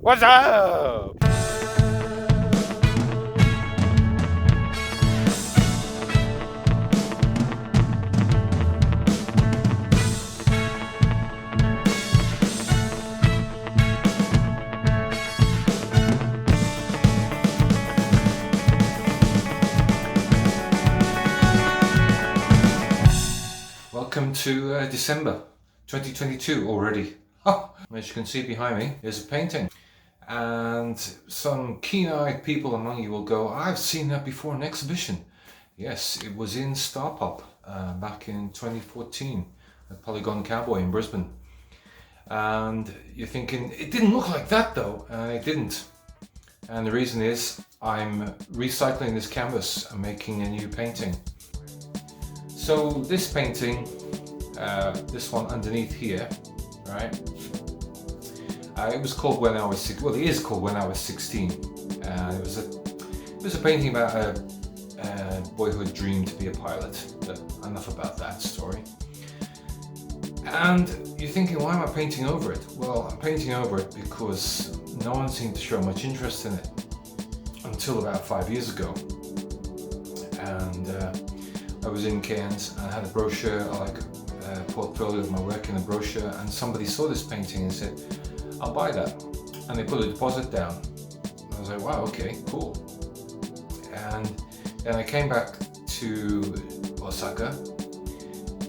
What's up? Welcome to December 2022 already. As you can see behind me, there's a painting. And some keen-eyed people among you will go, I've seen that before in exhibition. Yes, it was in Star Pop back in 2014 at Polygon Cowboy in Brisbane. And you're thinking, it didn't look like that though, and it didn't. And the reason is, I'm recycling this canvas and making a new painting. So this painting, this one underneath here, right? It was called When I Was 16. Well, it is called When I Was 16. It was a painting about a boyhood dream to be a pilot. But enough about that story. And you're thinking, why am I painting over it? Well, I'm painting over it because no one seemed to show much interest in it until about 5 years ago. And I was in Cairns and I had a brochure, like a portfolio of my work in a brochure, and somebody saw this painting and said, I'll buy that. And they put a deposit down. I was like, wow, okay, cool. And then I came back to Osaka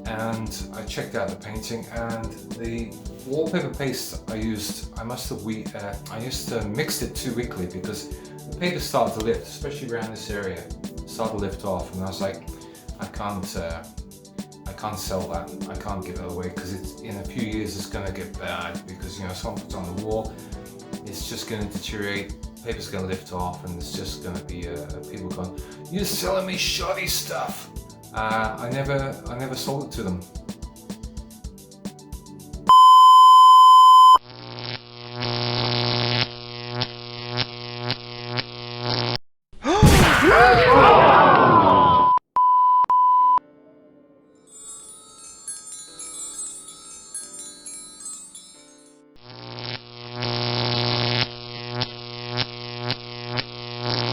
and I checked out the painting, and the wallpaper paste I used, I must have mixed it too weakly because the paper started to lift, especially around this area. It started to lift off, and I was like, I can't sell that. I can't give it away because it's in a few years it's going to get bad, because someone puts it on the wall, it's just going to deteriorate, paper's going to lift off, and it's just going to be people going, you're selling me shoddy stuff. I never sold it to them.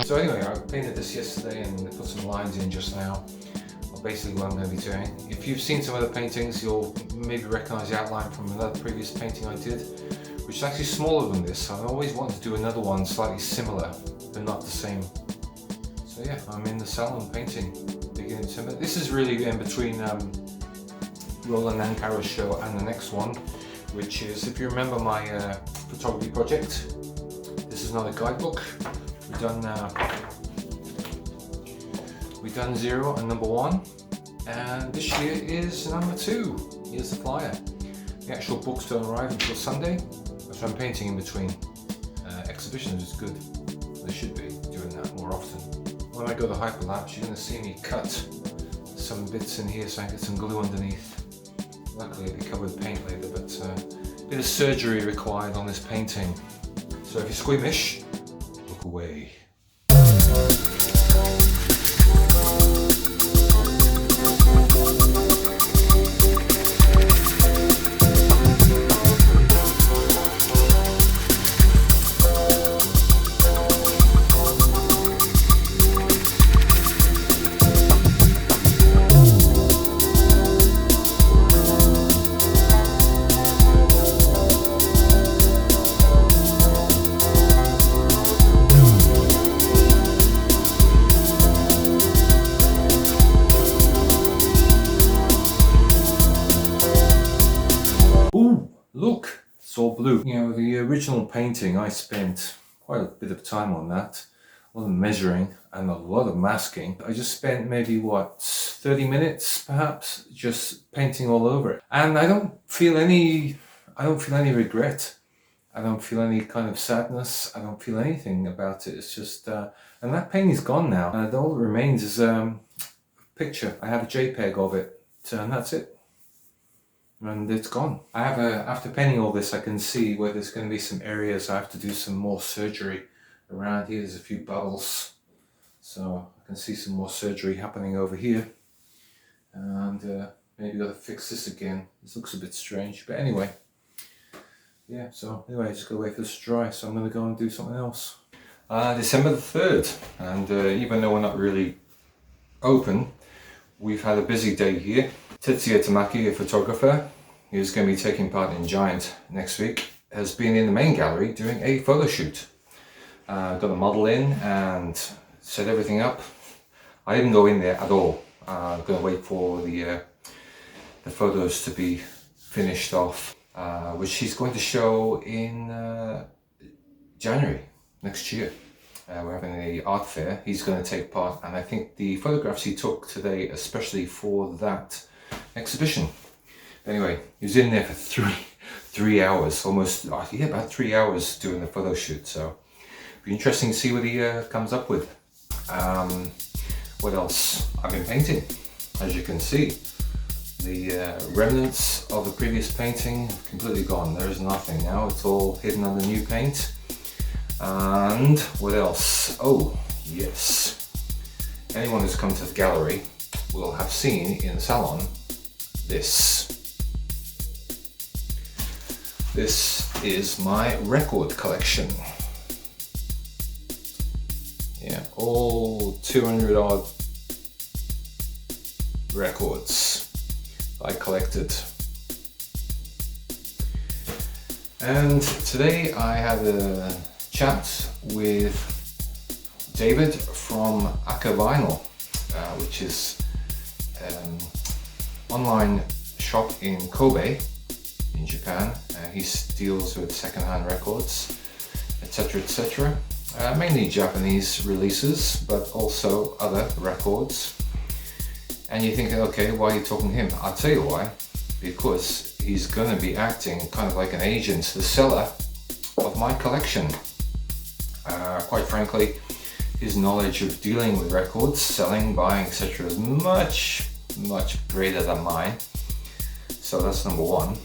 So anyway, I painted this yesterday and put some lines in just now. Well, basically what I'm going to be doing. If you've seen some other paintings, you'll maybe recognise the outline from another previous painting I did, which is actually smaller than this. I always wanted to do another one slightly similar, but not the same. So yeah, I'm in the salon painting, beginning December. This is really in between Roland Nankaro's show and the next one, which is, if you remember my photography project, this is not a guidebook. We've done 0 and number 1, and this year is number 2. Here's the flyer. The actual books don't arrive until Sunday, so I'm painting in between exhibitions. It's good. They should be doing that more often. When I go to hyperlapse, you're going to see me cut some bits in here so I can get some glue underneath. Luckily it'll be covered with paint later, but a bit of surgery required on this painting. So if you're squeamish, look away. Look, it's all blue. The original painting, I spent quite a bit of time on that. A lot of measuring and a lot of masking. I just spent maybe, 30 minutes perhaps, just painting all over it. And I don't feel any regret. I don't feel any kind of sadness. I don't feel anything about it. It's just, and that painting's gone now. And all that remains is a picture. I have a JPEG of it, and that's it. And it's gone. After painting all this, I can see where there's going to be some areas I have to do some more surgery around here. There's a few bubbles, so I can see some more surgery happening over here. And maybe got to fix this again. This looks a bit strange, but anyway, yeah, so anyway, just gotta wait for this to dry, so I'm gonna go and do something else. December the 3rd, and even though we're not really open, we've had a busy day here. Tetsuya Tamaki, a photographer, who's going to be taking part in Giant next week, has been in the main gallery doing a photo shoot. Got a model in and set everything up. I didn't go in there at all. I'm going to wait for the photos to be finished off, which he's going to show in January next year. We're having a art fair. He's going to take part, and I think the photographs he took today, especially for that exhibition. Anyway, he was in there for three hours, almost, yeah, about 3 hours doing the photo shoot. So it'll be interesting to see what he comes up with. What else? I've been painting, as you can see. The remnants of the previous painting have completely gone. There is nothing now. It's all hidden under new paint. And what else? Oh, yes. Anyone who's come to the gallery will have seen in the salon this. This is my record collection. Yeah, all 200 odd records I collected. And today I had a chat with David from Aka Vinyl, which is an online shop in Kobe in Japan. He deals with second-hand records, etc, etc. Mainly Japanese releases, but also other records. And you're thinking, okay, why are you talking to him? I'll tell you why. Because he's going to be acting kind of like an agent, the seller of my collection. Quite frankly, his knowledge of dealing with records, selling, buying, etc. is much, much greater than mine. So that's number one.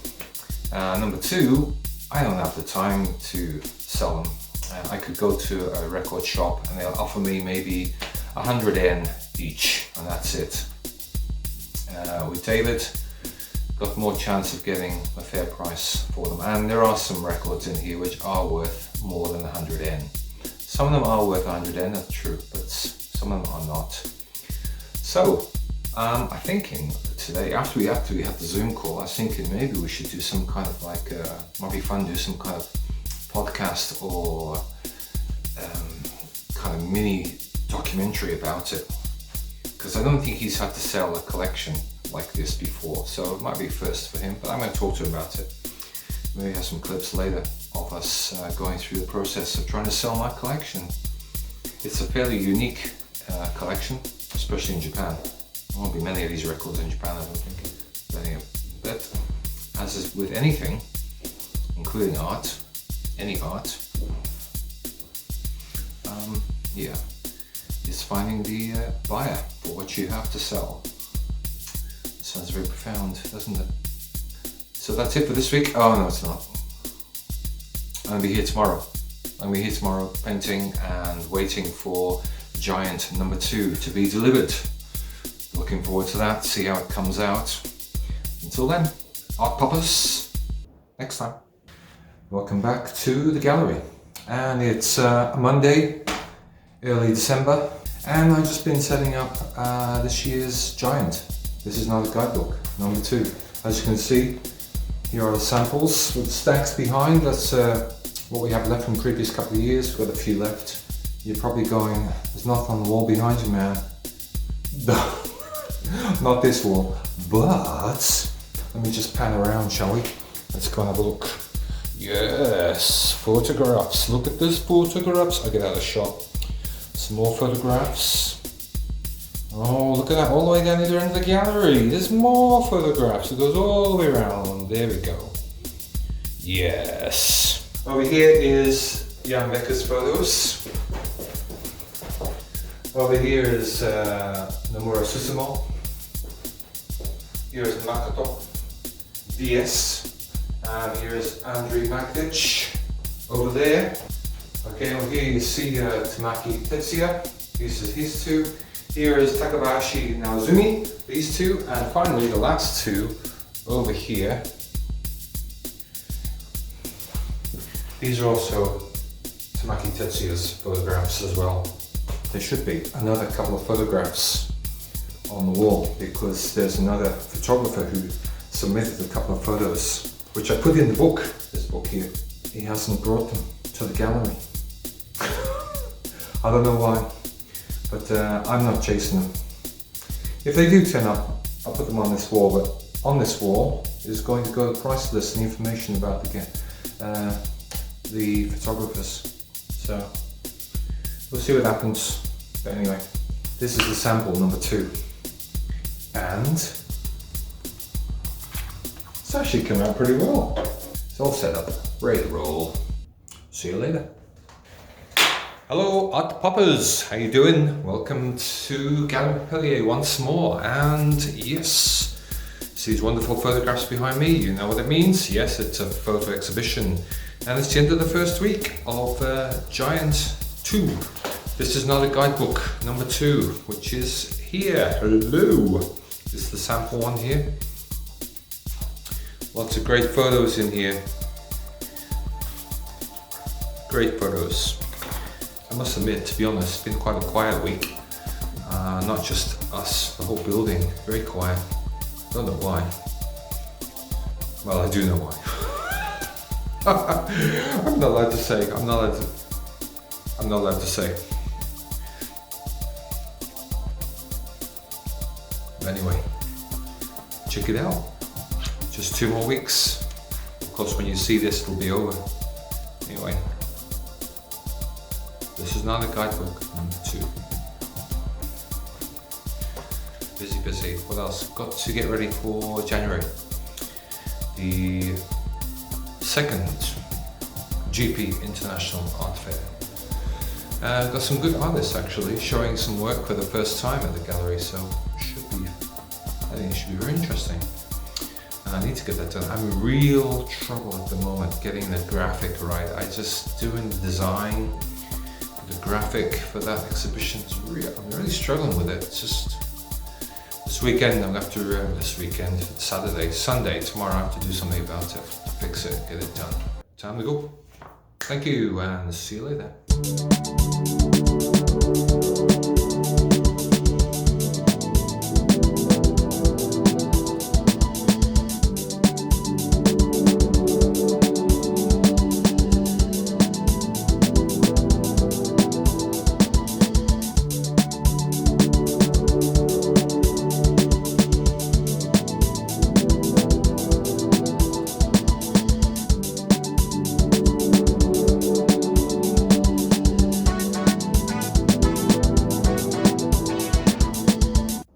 Number two, I don't have the time to sell them. I could go to a record shop and they'll offer me maybe 100 yen each, and that's it. With David, got more chance of getting a fair price for them. And there are some records in here which are worth more than 100 yen. Some of them are worth 100 yen, that's true, but some of them are not. So, I'm thinking today, after we had the Zoom call, I was thinking maybe we should do some kind of like, might be fun to do some kind of podcast or kind of mini documentary about it. Because I don't think he's had to sell a collection like this before, so it might be a first for him, but I'm going to talk to him about it. Maybe have some clips later of us going through the process of trying to sell my collection. It's a fairly unique collection, especially in Japan. There won't be many of these records in Japan, I don't think. But as is with anything, including art, any art, yeah, it's finding the buyer for what you have to sell. It sounds very profound, doesn't it? So that's it for this week. Oh no, it's not. I'm gonna be here tomorrow. I'm gonna be here tomorrow painting and waiting for Giant number 2 to be delivered. Looking forward to that, see how it comes out. Until then, art poppers, next time. Welcome back to the gallery. And it's Monday, early December, and I've just been setting up this year's Giant. This is another guidebook, number 2. As you can see, here are the samples with the stacks behind. That's what we have left from the previous couple of years. We've got a few left. You're probably going, there's nothing on the wall behind you, man. Not this wall, but let me just pan around, shall we? Let's go and have a look. Yes, photographs. Look at this photographs. I'll get out of the shop. Some more photographs. Oh, look at that, all the way down the other end of the gallery. There's more photographs. It goes all the way around. There we go. Yes. Over here is Jan Becker's photos. Over here is Nomura Susumo. Here is Makoto DS. And here is Andriy Magdic over there. Okay, over here you see Tamaki Tetsuya. This is his two. Here is Takabayashi Naozumi, these two. And finally the last two over here. These are also Tamaki Tetsuya's photographs as well. There should be another couple of photographs on the wall because there's another photographer who submitted a couple of photos, which I put in the book, this book here. He hasn't brought them to the gallery. I don't know why, but I'm not chasing them. If they do turn up, I'll put them on this wall, but on this wall is going to go the price list and information about the photographers. So we'll see what happens. But anyway, this is the sample number 2. And it's actually come out pretty well. It's all set up, ready to roll. See you later. Hello art poppers, how you doing? Welcome to Galerie Popelier once more. And yes, see these wonderful photographs behind me, you know what it means. Yes, it's a photo exhibition and it's the end of the first week of Giant 2. This is not a guidebook, number 2, which is here. Hello. This is the sample one here. Lots of great photos in here. Great photos. I must admit, to be honest, it's been quite a quiet week. Not just us, the whole building, very quiet. Don't know why. Well, I do know why. I'm not allowed to say. I'm not allowed to say. But anyway, check it out. Just 2 more weeks. Of course, when you see this, it'll be over. Anyway. This is not a guidebook, number 2. Busy. What else? Got to get ready for January. The 2nd GP International Art Fair. Got some good artists actually showing some work for the first time at the gallery, so I think it should be very interesting. And I need to get that done. I'm in real trouble at the moment getting the graphic right. Doing the design. The graphic for that exhibition is I'm really struggling with it. It's just this weekend I'm going to have to Sunday, tomorrow I have to do something about it, fix it, get it done. Time to go. Thank you and see you later.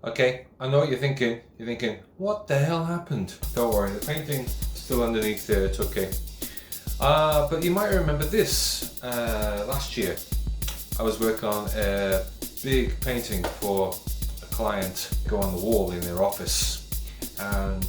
Okay, I know what you're thinking. You're thinking, what the hell happened? Don't worry, the painting still underneath there, it's okay. But you might remember this. Last year, I was working on a big painting for a client to go on the wall in their office. And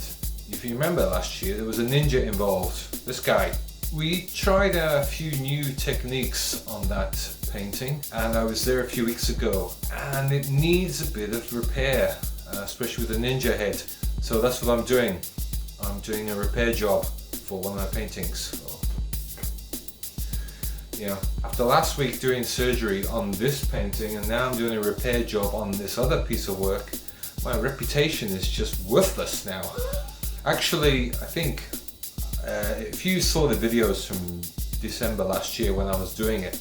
if you remember last year, there was a ninja involved, this guy. We tried a few new techniques on that painting, and I was there a few weeks ago, and it needs a bit of repair, especially with the ninja head. So that's what I'm doing. I'm doing a repair job for one of my paintings. So, you know, after last week doing surgery on this painting, and now I'm doing a repair job on this other piece of work, my reputation is just worthless now. Actually, I think if you saw the videos from December last year when I was doing it,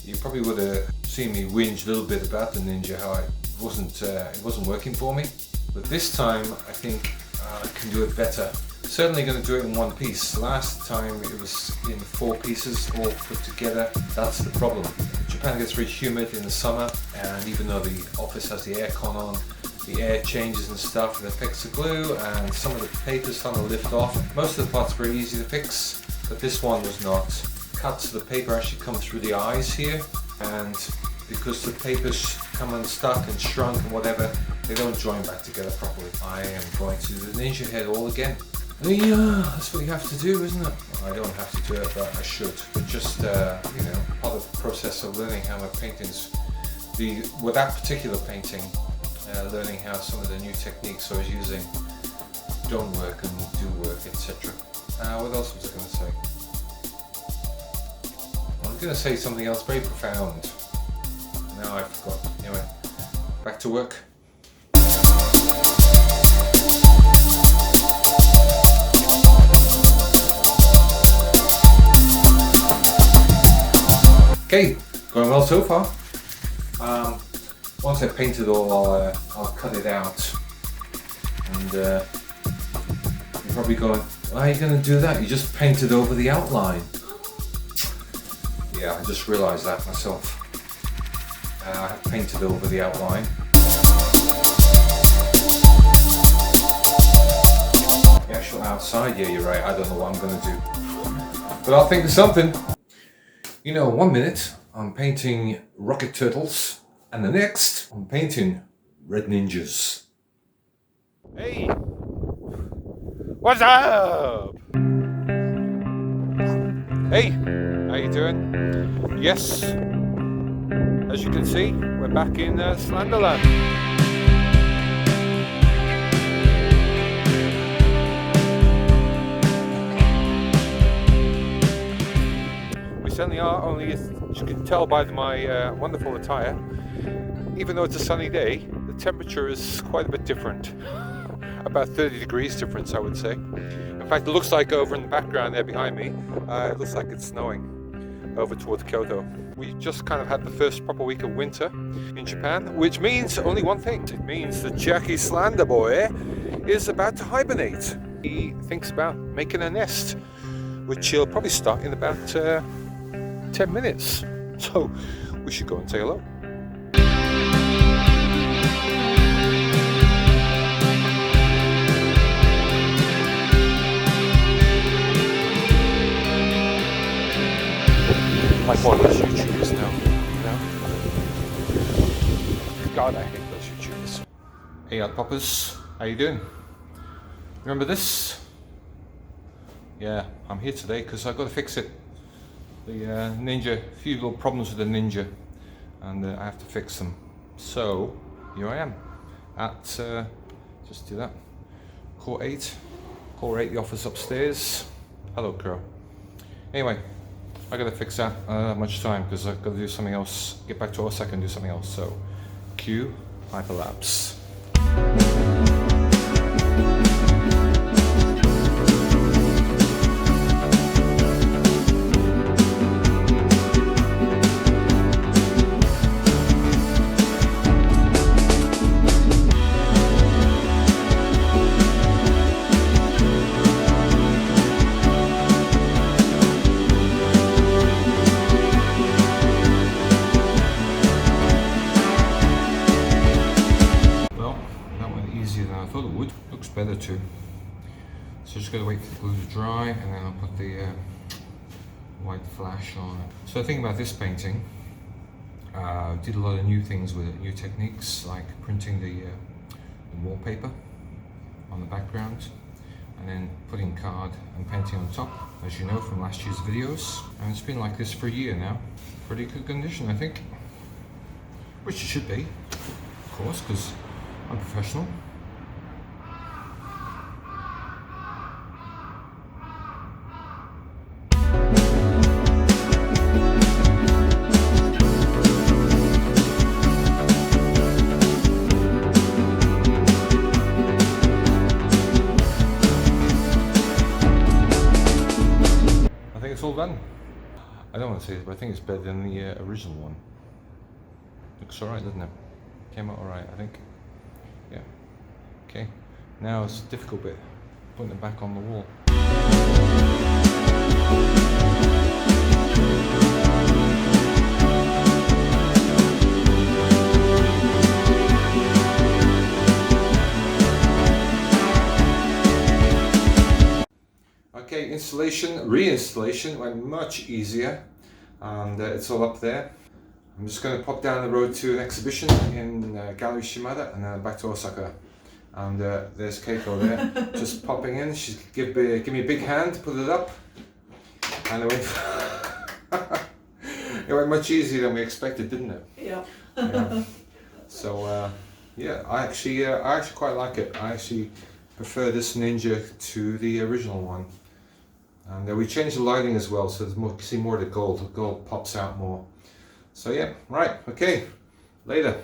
you probably would have seen me whinge a little bit about the ninja, how it wasn't working for me. But this time I think I can do it better. Certainly going to do it in one piece. Last time it was in 4 pieces all put together. That's the problem. Japan gets very humid in the summer, and even though the office has the aircon on, the air changes and stuff, it affects the glue, and some of the paper's starting to lift off. Most of the parts are very easy to fix, but this one was not. Cuts of the paper actually come through the eyes here, and because the paper's come unstuck and shrunk and whatever, they don't join back together properly. I am going to do the ninja head all again. Yeah, that's what you have to do, isn't it? Well, I don't have to do it, but I should. But just, you know, part of the process of learning how my paintings, with that particular painting, learning how some of the new techniques I was using don't work and do work, etc. What else was I going to say? was going to say something else very profound. Now I forgot. Anyway, back to work. Okay, going well so far. Once I've painted all, I'll cut it out. And you're probably going, why are you going to do that? You just painted over the outline. Yeah, I just realised that myself. I have painted over the outline. The actual outside, yeah, you're right. I don't know what I'm going to do. But I'll think of something. You know, 1 minute I'm painting rocket turtles, and the next I'm painting red ninjas. Hey! What's up? Hey! How you doing? Yes, as you can see, we're back in Slanderland. We certainly are, only as you can tell by my wonderful attire, even though it's a sunny day, the temperature is quite a bit different. About 30 degrees difference, I would say. In fact, it looks like over in the background there behind me, it looks like it's snowing over towards Kyoto. We just kind of had the first proper week of winter in Japan, which means only one thing. It means that Jackie Slander boy is about to hibernate. He thinks about making a nest, which he'll probably start in about 10 minutes. So we should go and say hello. Like one of those YouTubers now, you know? God, I hate those YouTubers. Hey, poppers, how you doing? Remember this? Yeah, I'm here today because I've got to fix it. The Ninja, a few little problems with the Ninja, and I have to fix them. So, here I am at, just do that, Core 8, the office upstairs. Hello, girl. Anyway, I gotta fix that. I don't have much time because I've got to do something else. Get back to Osaka and do something else. So, cue hyperlapse. Better too. So just gotta wait for the glue to dry, and then I'll put the white flash on it. So the thing about this painting, did a lot of new things with it, new techniques like printing the wallpaper on the background, and then putting card and painting on top, as you know from last year's videos. And it's been like this for a year now. Pretty good condition, I think. Which it should be, of course, because I'm professional. It's all done. I don't want to say it, but I think it's better than the original one. Looks alright, doesn't it? Came out alright, I think. Yeah. Okay. Now it's the difficult bit, putting it back on the wall. Okay, reinstallation went much easier, and it's all up there. I'm just going to pop down the road to an exhibition in Gallery Shimada, and then back to Osaka. And there's Keiko there, just popping in. She give me a big hand, put it up, and it went much easier than we expected, didn't it? Yeah. So yeah, I actually quite like it. I actually prefer this Ninja to the original one. And we changed the lighting as well, so there's more, you can see more of the gold pops out more. So yeah, right, okay, later.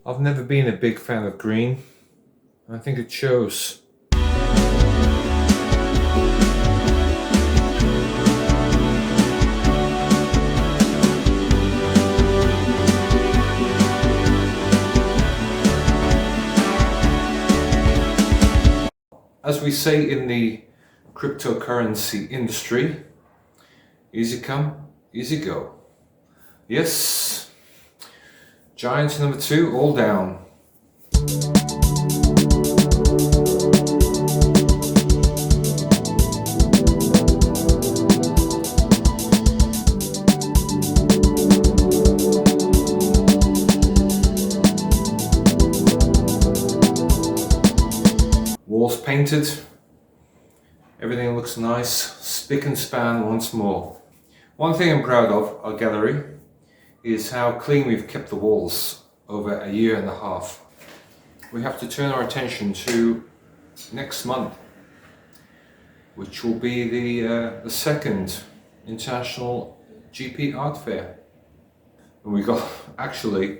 I've never been a big fan of green. I think it shows. As we say in the cryptocurrency industry, easy come, easy go. Yes. Giant number 2, all down. Walls painted. Everything looks nice. Spick and span once more. One thing I'm proud of, our gallery, is how clean we've kept the walls over a year and a half. We have to turn our attention to next month, which will be the second International GP Art Fair. And we got actually,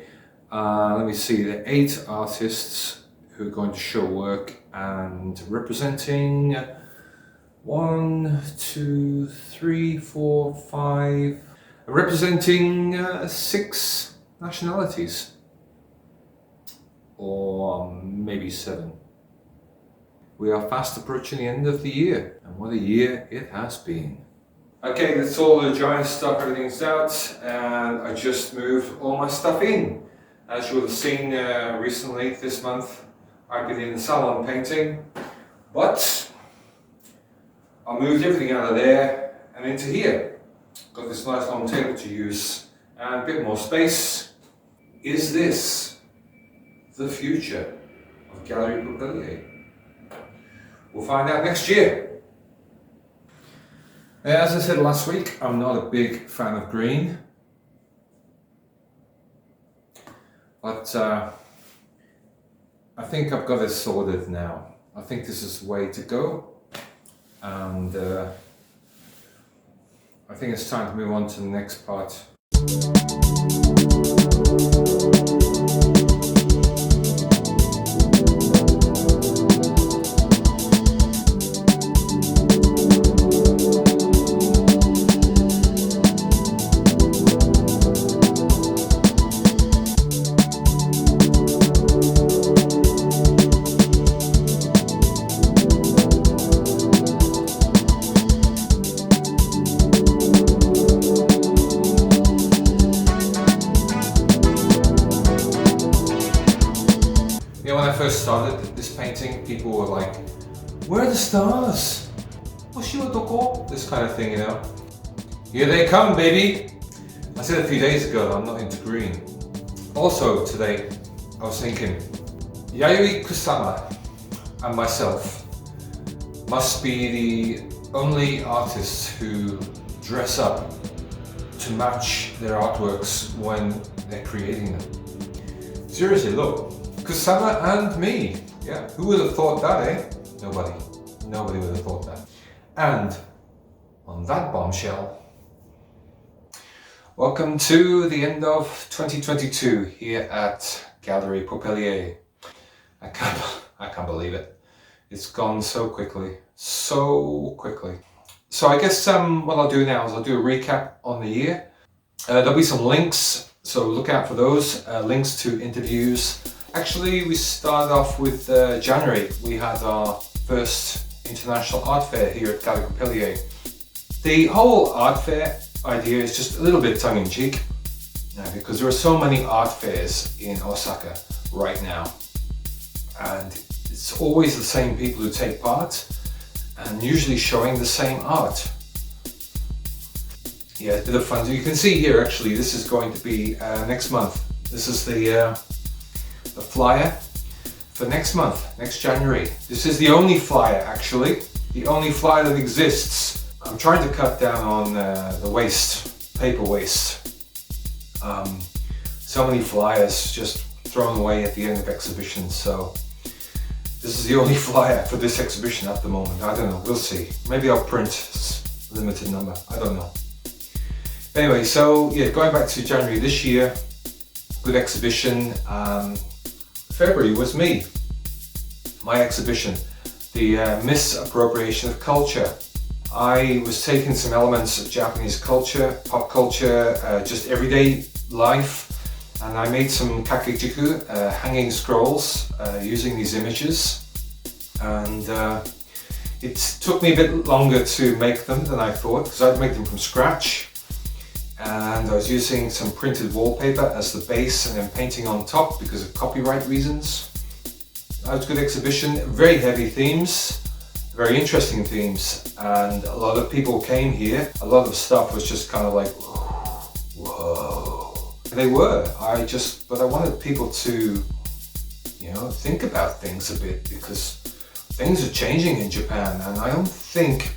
let me see, the 8 artists who are going to show work, and representing 1, 2, 3, 4, 5, representing 6 nationalities, or maybe 7. We are fast approaching the end of the year, and what a year it has been. Okay, that's all the giant stuff, everything's out, and I just moved all my stuff in. As you will have seen recently this month, I've been in the salon painting, but I moved everything out of there and into here. Got this nice long table to use and a bit more space. Is this the future of Galerie Popelier? We'll find out next year. As I said last week, I'm not a big fan of green, but I think I've got it sorted now. I think this is the way to go, and I think it's time to move on to the next part. When I first started this painting, people were like, "Where are the stars? This kind of thing, you know. Here they come, baby." I said a few days ago that I'm not into green. Also today, I was thinking, Yayoi Kusama and myself must be the only artists who dress up to match their artworks when they're creating them. Seriously, look. Kusama and me. Yeah, who would have thought that, eh? Nobody. Nobody would have thought that. And on that bombshell, welcome to the end of 2022 here at Galerie Popelier. I can't believe it. It's gone so quickly. So quickly. So I guess what I'll do now is I'll do a recap on the year. There'll be some links, so look out for those. Links to interviews. Actually, we started off with January. We had our first International Art Fair here at Galerie Popelier. The whole art fair idea is just a little bit tongue-in-cheek because there are so many art fairs in Osaka right now, and it's always the same people who take part and usually showing the same art. Yeah, it's a bit of fun. So you can see here actually this is going to be next month. This is the flyer for next month, next January. This is the only flyer actually, the only flyer that exists. I'm trying to cut down on the waste, paper waste. So many flyers just thrown away at the end of exhibitions, so this is the only flyer for this exhibition at the moment. I don't know, we'll see. Maybe I'll print a limited number, I don't know. Anyway, so yeah, going back to January this year, good exhibition. February was me, my exhibition, the misappropriation of culture. I was taking some elements of Japanese culture, pop culture, just everyday life, and I made some kakejiku, hanging scrolls, using these images. And it took me a bit longer to make them than I thought, because I'd make them from scratch. And I was using some printed wallpaper as the base and then painting on top because of copyright reasons. That was a good exhibition, very heavy themes, very interesting themes, and a lot of people came here. A lot of stuff was just kind of like, whoa. They were, but I wanted people to, think about things a bit, because things are changing in Japan, and I don't think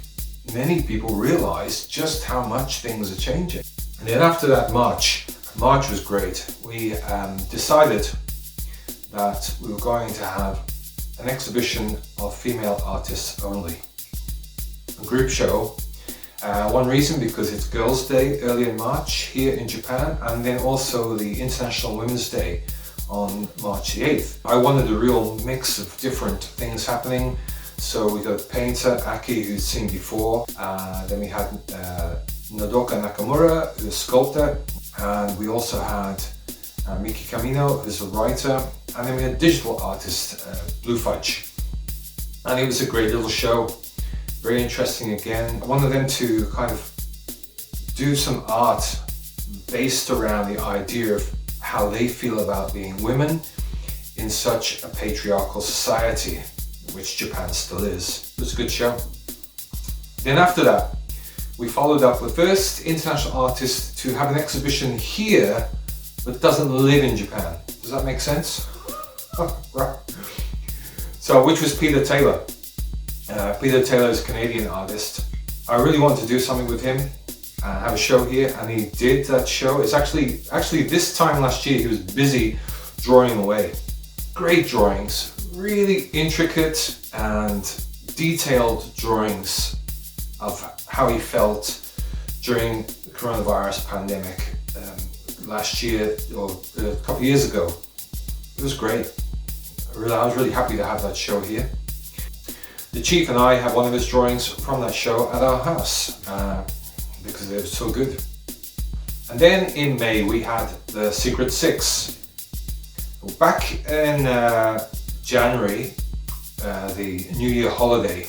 many people realize just how much things are changing. And then after that, March was great. We decided that we were going to have an exhibition of female artists only. A group show. One reason, because it's Girls' Day early in March here in Japan, and then also the International Women's Day on March the 8th. I wanted a real mix of different things happening. So we got a painter, Aki, who'd seen before. Then we had Nodoka Nakamura, who's a sculptor, and we also had Miki Kamino, who's a writer, and then we had a digital artist, Blue Fudge. And it was a great little show, very interesting again. I wanted them to kind of do some art based around the idea of how they feel about being women in such a patriarchal society, which Japan still is. It was a good show. Then after that, we followed up with the first international artist to have an exhibition here but doesn't live in Japan. Does that make sense? Right. So, which was Peter Taylor. Peter Taylor is a Canadian artist. I really wanted to do something with him and have a show here, and he did that show. It's actually this time last year he was busy drawing away. Great drawings, really intricate and detailed drawings of how he felt during the coronavirus pandemic last year or a couple of years ago. It was great. I was really happy to have that show here. The Chief and I have one of his drawings from that show at our house because it was so good. And then in May we had the Secret Six. Back in January, the New Year holiday,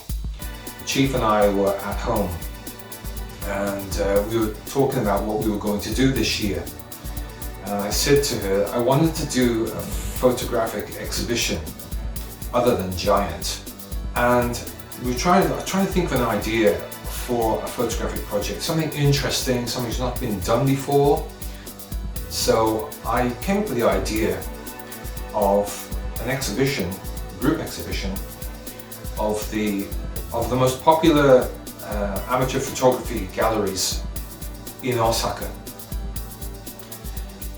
Chief and I were at home, and we were talking about what we were going to do this year. And I said to her, I wanted to do a photographic exhibition other than giant. And we were trying to think of an idea for a photographic project, something interesting, something that's not been done before. So I came up with the idea of an exhibition, group exhibition, of the most popular amateur photography galleries in Osaka.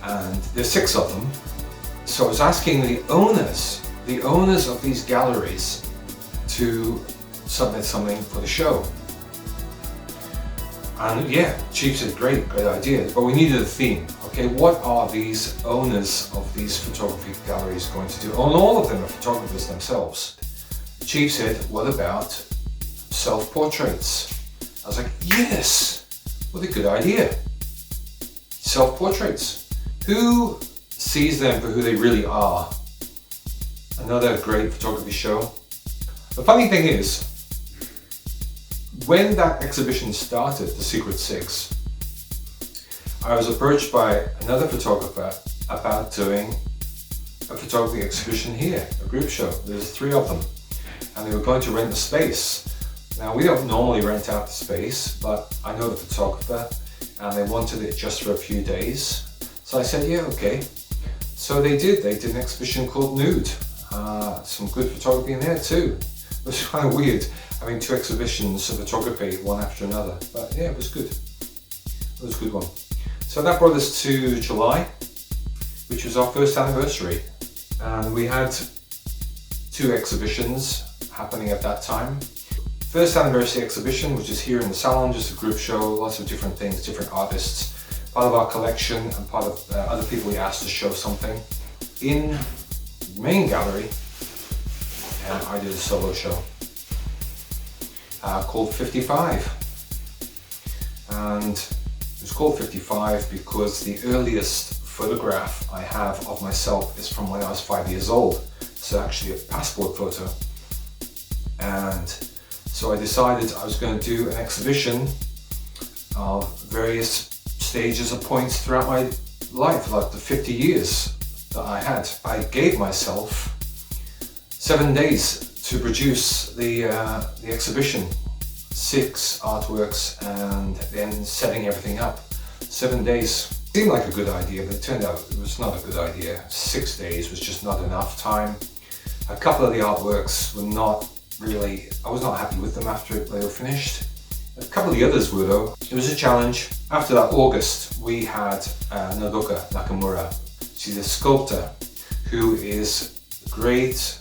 And there's 6 of them. So I was asking the owners of these galleries to submit something for the show. And yeah, Chief said, great idea, but we needed a theme. Okay, what are these owners of these photography galleries going to do? And all of them are photographers themselves. Chief said, what about self-portraits? I was like, yes, what a good idea. Self-portraits. Who sees them for who they really are? Another great photography show. The funny thing is, when that exhibition started, The Secret Six, I was approached by another photographer about doing a photography exhibition here, a group show. There's 3 of them, and they were going to rent the space. Now, we don't normally rent out the space, but I know the photographer and they wanted it just for a few days. So I said, yeah, okay. So they did an exhibition called Nude. Some good photography in there too. It was kind of weird having 2 exhibitions of photography, one after another, but yeah, it was good. It was a good one. So that brought us to July, which was our first anniversary. And we had 2 exhibitions happening at that time. First anniversary exhibition, which is here in the salon, just a group show, lots of different things, different artists, part of our collection and part of other people we asked to show something. In the main gallery, and I did a solo show called 55. And it was called 55 because the earliest photograph I have of myself is from when I was 5 years old. It's actually a passport photo. And so I decided I was going to do an exhibition of various stages or points throughout my life, like the 50 years that I had. I gave myself 7 days to produce the exhibition, 6 artworks, and then setting everything up. 7 days. Seemed like a good idea, but it turned out it was not a good idea. 6 days was just not enough time. A couple of the artworks were not really, I was not happy with them after they were finished. A couple of the others were though. It was a challenge. After that August, we had Nodoka Nakamura. She's a sculptor who is great.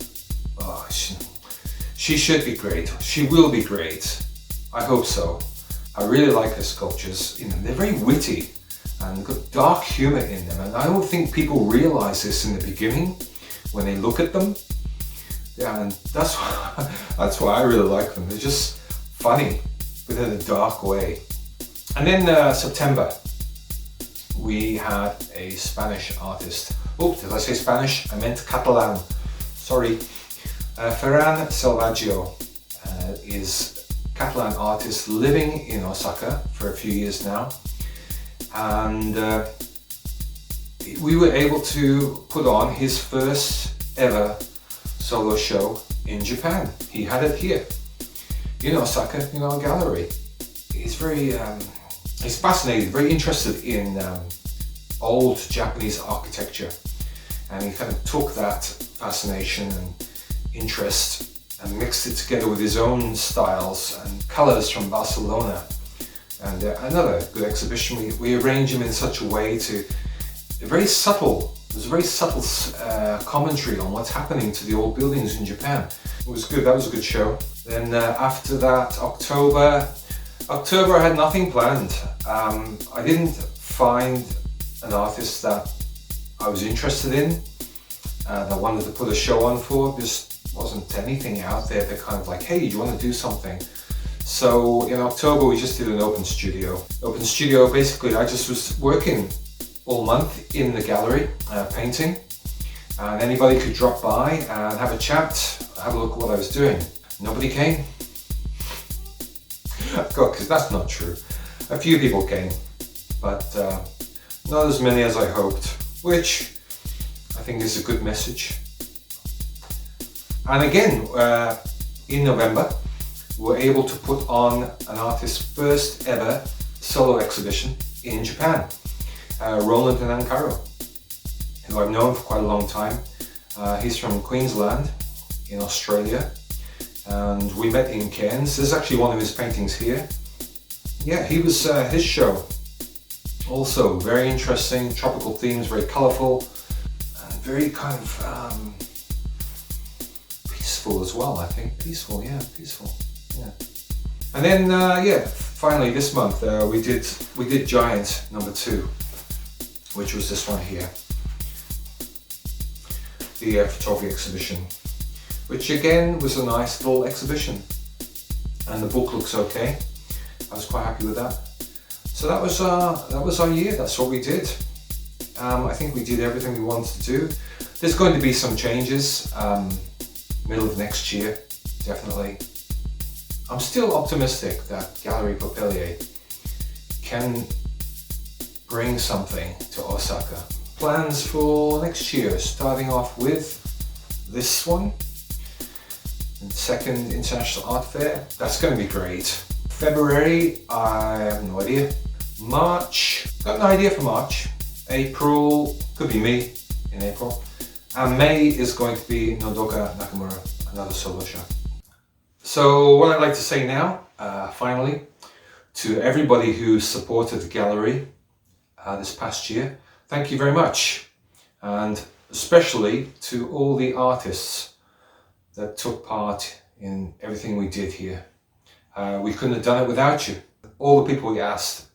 Oh, she should be great. She will be great. I hope so. I really like her sculptures. You know, they're very witty and got dark humor in them. And I don't think people realize this in the beginning when they look at them. Yeah, and that's why I really like them. They're just funny, but in a dark way. And then September, we had a Spanish artist. Oops, did I say Spanish? I meant Catalan. Sorry. Ferran Salvaggio is a Catalan artist living in Osaka for a few years now. And we were able to put on his first ever solo show in Japan. He had it here in Osaka in our gallery. He's very, he's fascinated, very interested in old Japanese architecture, and he kind of took that fascination and interest and mixed it together with his own styles and colors from Barcelona. And another good exhibition, we arranged him in such a way to, very subtle. There's a very subtle commentary on what's happening to the old buildings in Japan. It was good, that was a good show. Then after that, October I had nothing planned. I didn't find an artist that I was interested in, that I wanted to put a show on for. Just wasn't anything out there that kind of like, hey, do you want to do something? So in October we just did an open studio. Open studio, basically I just was working all month in the gallery, painting, and anybody could drop by and have a chat, have a look at what I was doing. Nobody came. God, because that's not true. A few people came, but not as many as I hoped, which I think is a good message. And again, in November, we were able to put on an artist's first ever solo exhibition in Japan. Roland Nankaro, who I've known for quite a long time. He's from Queensland in Australia, and we met in Cairns. There's actually one of his paintings here. Yeah, he was his show. Also very interesting, tropical themes, very colourful, and very kind of peaceful as well, I think. Peaceful, yeah, peaceful, yeah. And then, yeah, finally this month we did Giant #2. Which was this one here, the photography exhibition, which again was a nice little exhibition, and the book looks okay. I was quite happy with that. So that was our year. That's what we did. I think we did everything we wanted to do. There's going to be some changes middle of next year, definitely. I'm still optimistic that Galerie Popelier can bring something to Osaka. Plans for next year, starting off with this one, and second International Art Fair. That's going to be great. February, I have no idea. March, got an idea for March. April, could be me in April. And May is going to be Nodoka Nakamura, another solo show. So what I'd like to say now, finally, to everybody who supported the gallery this past year, thank you very much. And especially to all the artists that took part in everything we did here. We couldn't have done it without you. All the people we asked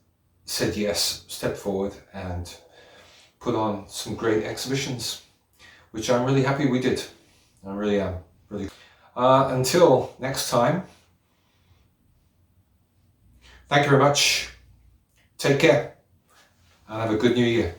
said yes, stepped forward and put on some great exhibitions, which I'm really happy we did. I really am. Really. Until next time, thank you very much. Take care and have a good new year.